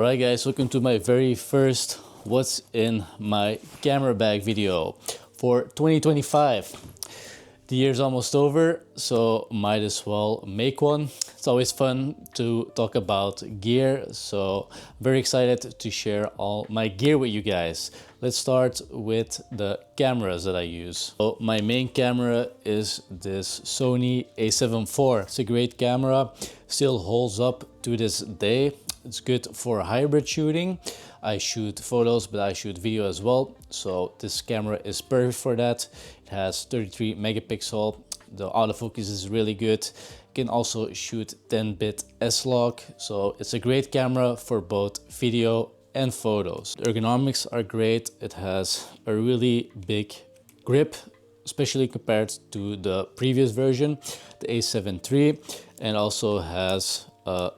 Alright guys, welcome to my very first what's in my camera bag video for 2025. The year's almost over, so might as well make one. It's always fun to talk about gear, so I'm very excited to share all my gear with you guys. Let's start with the cameras that I use. So my main camera is this Sony a7 IV. It's a great camera, still holds up to this day. It's good for hybrid shooting. I shoot photos, but I shoot video as well. So this camera is perfect for that. It has 33 megapixel. The autofocus is really good. You can also shoot 10-bit S-Log. So it's a great camera for both video and photos. The ergonomics are great. It has a really big grip, especially compared to the previous version, the a7 III, and also has a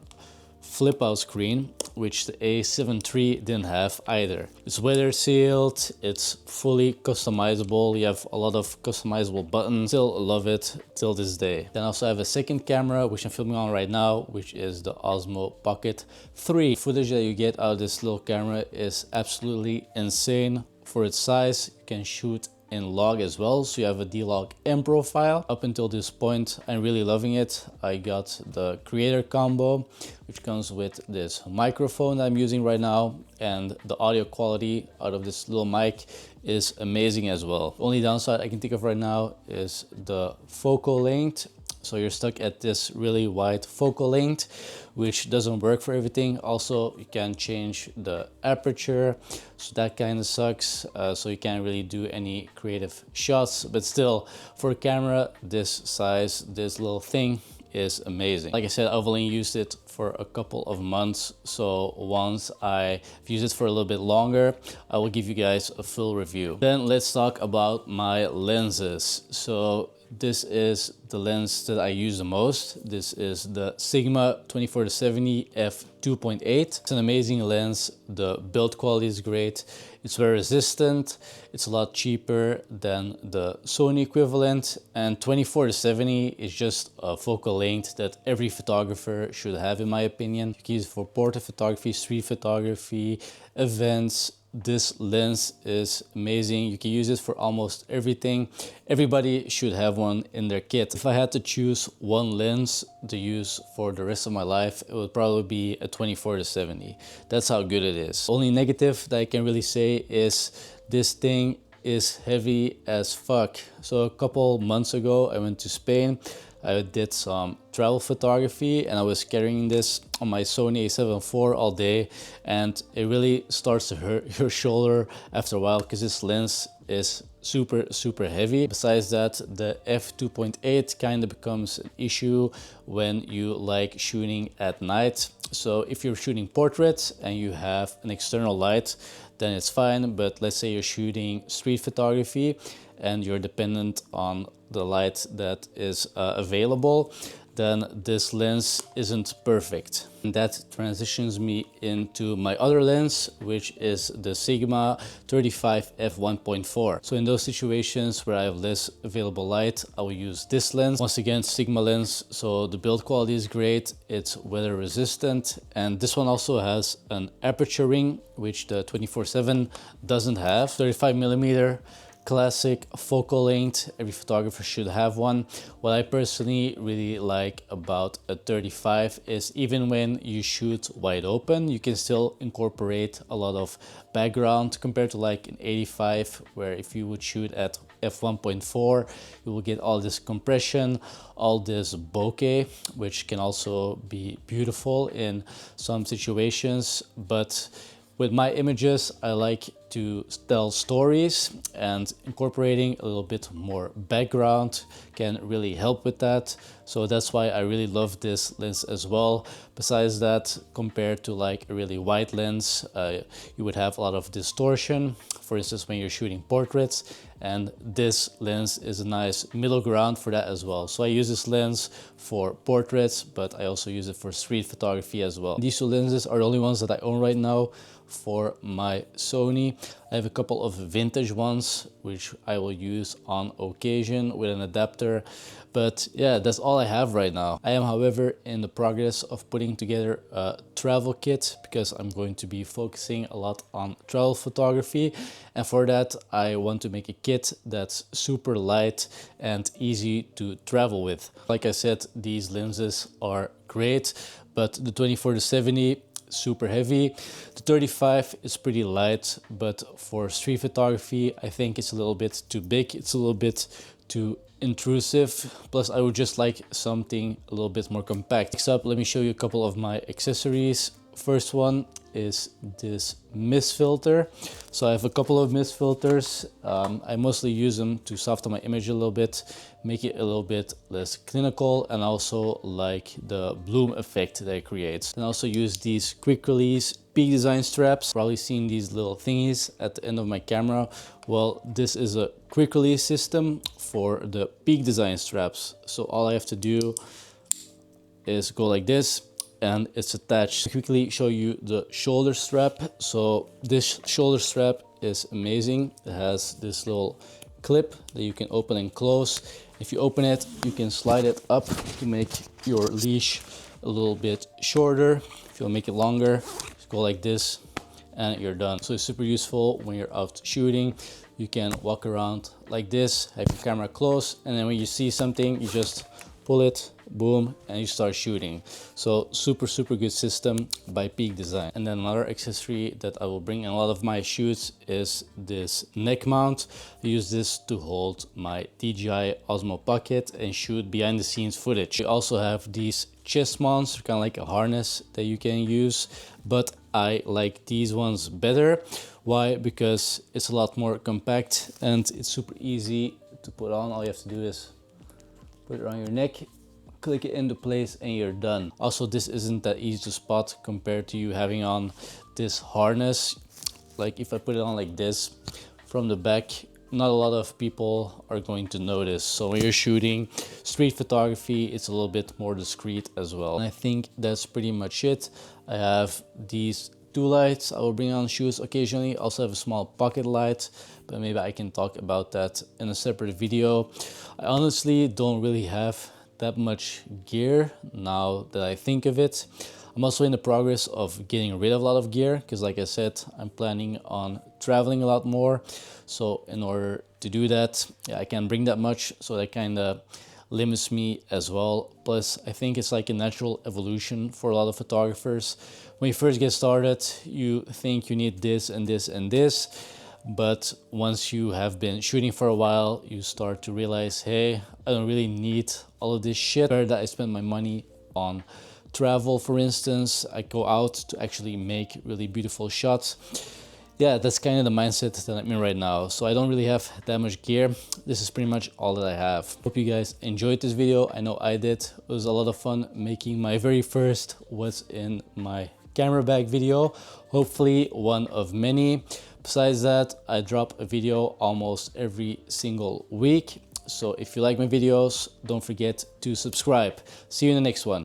flip out screen, which the a7 III didn't have either. It's weather sealed, it's fully customizable. You have a lot of customizable buttons. Still love it till this day. Then I also have a second camera, which I'm filming on right now, which is the Osmo Pocket 3. Footage that you get out of this little camera is absolutely insane. For its size, you can shoot in log as well, so you have a D-Log M profile. Up until this point, I'm really loving it. I got the creator combo, which comes with this microphone that I'm using right now, and the audio quality out of this little mic is amazing as well. The only downside I can think of right now is the focal length. So you're stuck at this really wide focal length, which doesn't work for everything. Also, you can change the aperture, so that kind of sucks. So you can't really do any creative shots, but still, for a camera this size, this little thing is amazing. Like I said, I've only used it for a couple of months, so once I've used it for a little bit longer, I will give you guys a full review. Then let's talk about my lenses. So this is the lens that I use the most. This is the Sigma 24-70 f2.8. It's an amazing lens. The build quality is great. It's very resistant. It's a lot cheaper than the Sony equivalent. And 24-70 is just a focal length that every photographer should have, in my opinion. You can use it for portrait photography, street photography, events. This lens is amazing. You can use it for almost everything. Everybody should have one in their kit. If I had to choose one lens to use for the rest of my life, it would probably be a 24-70. That's how good it is. Only negative that I can really say is this thing is heavy as fuck. So a couple months ago, I went to Spain. I did some travel photography and I was carrying this on my Sony a7 IV all day, and it really starts to hurt your shoulder after a while because this lens is super heavy. Besides that, the f2.8 kind of becomes an issue when you like shooting at night. So if you're shooting portraits and you have an external light, then it's fine. But let's say you're shooting street photography and you're dependent on the light that is available, then this lens isn't perfect. And that transitions me into my other lens, which is the Sigma 35 f1.4. So in those situations where I have less available light, I will use this lens. Once again, Sigma lens, so the build quality is great, it's weather resistant, and this one also has an aperture ring, which the 24-7 doesn't have. 35mm classic focal length. Every photographer should have one. What I personally really like about a 35 is even when you shoot wide open, you can still incorporate a lot of background compared to like an 85, where if you would shoot at f1.4, you will get all this compression, all this bokeh, which can also be beautiful in some situations. But with my images, I like to tell stories, and incorporating a little bit more background can really help with that. So that's why I really love this lens as well. Besides that, compared to like a really wide lens, you would have a lot of distortion, for instance when you're shooting portraits, and this lens is a nice middle ground for that as well. So I use this lens for portraits, but I also use it for street photography as well. These two lenses are the only ones that I own right now for my Sony. I have a couple of vintage ones which I will use on occasion with an adapter, but yeah, that's all I have right now. I am, however, in the progress of putting together a travel kit because I'm going to be focusing a lot on travel photography, and for that I want to make a kit that's super light and easy to travel with. Like I said, these lenses are great, but the 24-70 super heavy. The 35 is pretty light, but for street photography I think it's a little bit too big. It's a little bit too intrusive. Plus I would just like something a little bit more compact. Next up, let me show you a couple of my accessories. First one is this mist filter. So I have a couple of mist filters. I mostly use them to soften my image a little bit, make it a little bit less clinical, and also like the bloom effect that it creates. And also use these quick release Peak Design straps. Probably seen these little thingies at the end of my camera. Well, this is a quick release system for the Peak Design straps. So all I have to do is go like this, and it's attached. I'll quickly show you the shoulder strap. So this shoulder strap is amazing. It has this little clip that you can open and close. If you open it, you can slide it up to make your leash a little bit shorter. If you'll make it longer, just go like this and you're done. So it's super useful when you're out shooting. You can walk around like this, have your camera close, and then when you see something, you just pull it, boom, and you start shooting. So super good system by Peak Design. And then another accessory that I will bring in a lot of my shoots is this neck mount. I use this to hold my DJI Osmo Pocket and shoot behind the scenes footage. We also have these chest mounts, kind of like a harness that you can use, but I like these ones better. Why? Because it's a lot more compact and it's super easy to put on. All you have to do is put it around your neck, click it into place, and you're done. Also, this isn't that easy to spot compared to you having on this harness. Like if I put it on like this from the back, not a lot of people are going to notice. So when you're shooting street photography, it's a little bit more discreet as well. And I think that's pretty much it. I have these two lights I will bring on shoots occasionally. Also have a small pocket light, but maybe I can talk about that in a separate video. I honestly don't really have that much gear now that I think of it. I'm also in the progress of getting rid of a lot of gear because, like I said, I'm planning on traveling a lot more. So in order to do that, yeah, I can't bring that much, so that kind of limits me as well. Plus, I think it's like a natural evolution for a lot of photographers. When you first get started, you think you need this and this and this, but once you have been shooting for a while, you start to realize, hey, I don't really need all of this shit. Better that I spend my money on travel, for instance. I go out to actually make really beautiful shots. Yeah, that's kind of the mindset that I'm in right now. So I don't really have that much gear. This is pretty much all that I have. Hope you guys enjoyed this video. I know I did. It was a lot of fun making my very first what's in my camera bag video. Hopefully one of many. Besides that, I drop a video almost every single week. So if you like my videos, don't forget to subscribe. See you in the next one.